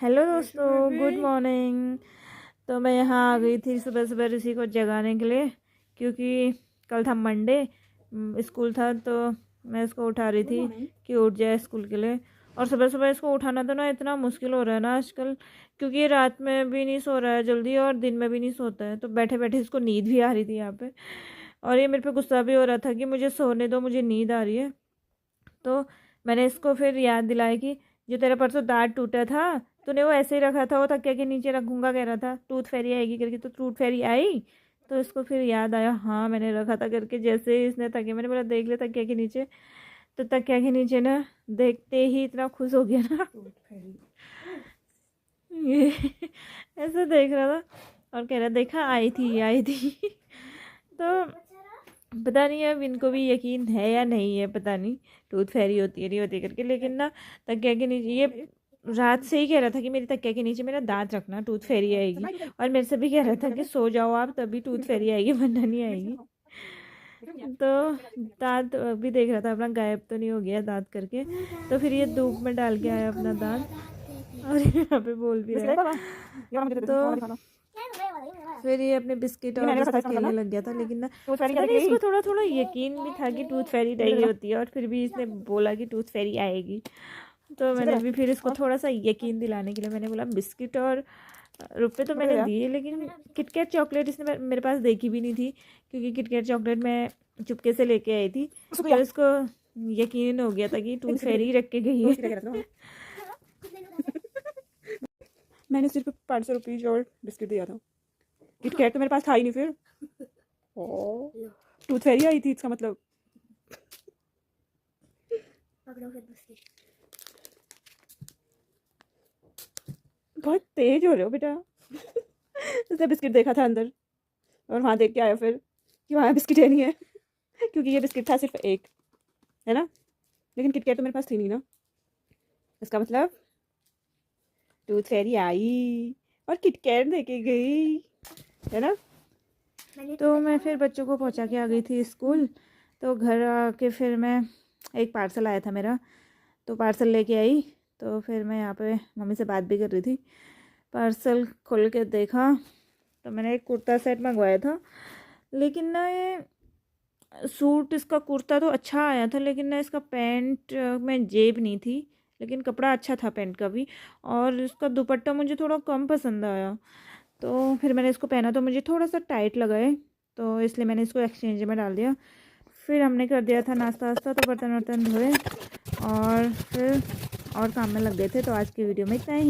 Hello दोस्तों, good morning. तो मैं यहाँ आ गई थी सुबह सुबह ऋषि को जगाने के लिए, क्योंकि कल था मंडे, स्कूल था। तो मैं इसको उठा रही थी कि उठ जाए स्कूल के लिए। और सुबह सुबह इसको उठाना तो ना इतना मुश्किल हो रहा है ना आजकल, क्योंकि ये रात में भी नहीं सो रहा है जल्दी और दिन में भी नहीं सोता है। तो बैठे बैठे इसको नींद भी आ रही थी यहाँ पे, और ये मेरे पे गुस्सा भी हो रहा था कि मुझे सोने दो, मुझे नींद आ रही है। तो मैंने इसको फिर याद दिलाया कि जो तेरा परसों दांत टूटा था, तूने वो ऐसे ही रखा था, वो तकिया के नीचे रखूंगा कह रहा था, टूथ फेरी आएगी करके। तो टूथ फेरी आई। तो इसको फिर याद आया, हाँ मैंने रखा था करके। जैसे ही इसने तकिया, मैंने बोला देख ले तकिया के नीचे। तो तकिया के नीचे ना देखते ही इतना खुश हो गया ना ये ऐसे देख रहा था और कह रहा देखा आई थी तो पता नहीं अब इनको भी यकीन है या नहीं है, पता नहीं टूथ फेरी होती है नहीं होती करके। लेकिन ना तकिया के नीचे ये रात से ही कह रहा था कि मेरी तकिया के नीचे मेरा दांत रखना, टूथ फेरी आएगी। और मेरे से भी कह रहा था कि सो जाओ आप, तभी टूथ फेरी आएगी वरना नहीं आएगी। तो दांत भी देख रहा था अपना गायब तो नहीं हो गया दांत करके। तो फिर ये धूप में डाल के आया अपना दांत, और यहाँ पे बोल भी रहा है। तो फिर ये अपने बिस्किट और बिस्किट खेलने लग गया था। लेकिन ना पता नहीं इसको थोड़ा थोड़ा यकीन भी था कि टूथ फेरी नहीं होती है, और फिर भी इसने बोला कि टूथ फेरी आएगी। तो मैंने भी फिर इसको थोड़ा सा यकीन दिलाने के लिए मैंने बोला बिस्किट और रुपए तो मैंने दिए, लेकिन किटकैट चॉकलेट इसने मेरे पास देखी भी नहीं थी, क्योंकि किटकैट चॉकलेट मैं चुपके से लेके आई थी। तो इसको यकीन हो गया था कि टूथ फेरी रख के गई है। मैंने सिर्फ 500 रुपीज और बिस्किट दिया था। किटकैट तो मेरे पास था ही नहीं फिर। टूथ फेरी आई थी इसका मतलब। बहुत तेज हो रहे हो बेटा। उसने बिस्किट देखा था अंदर और वहाँ देख के आया फिर कि वहाँ बिस्किट है नहीं है, क्योंकि ये बिस्किट था सिर्फ एक, है ना। लेकिन किटकैट तो मेरे पास थी नहीं ना, इसका मतलब टूथ फेरी आई और किटकैट देके गई, है ना। तो मैं फिर बच्चों को पहुंचा के आ गई थी स्कूल। तो घर आके फिर मैं, एक पार्सल आया था मेरा, तो पार्सल लेके आई। तो फिर मैं यहाँ पे मम्मी से बात भी कर रही थी। पार्सल खोल के देखा तो मैंने एक कुर्ता सेट मंगवाया था, लेकिन ना ये सूट, इसका कुर्ता तो अच्छा आया था, लेकिन ना इसका पैंट में जेब नहीं थी। लेकिन कपड़ा अच्छा था पैंट का भी, और इसका दुपट्टा मुझे थोड़ा कम पसंद आया। तो फिर मैंने इसको पहना तो मुझे थोड़ा सा टाइट लगा है, तो इसलिए मैंने इसको एक्सचेंज में डाल दिया। फिर हमने कर दिया था नाश्ता वास्ता, तो बर्तन वर्तन धोए और फिर और काम में लग गए थे। तो आज की वीडियो में इतना ही।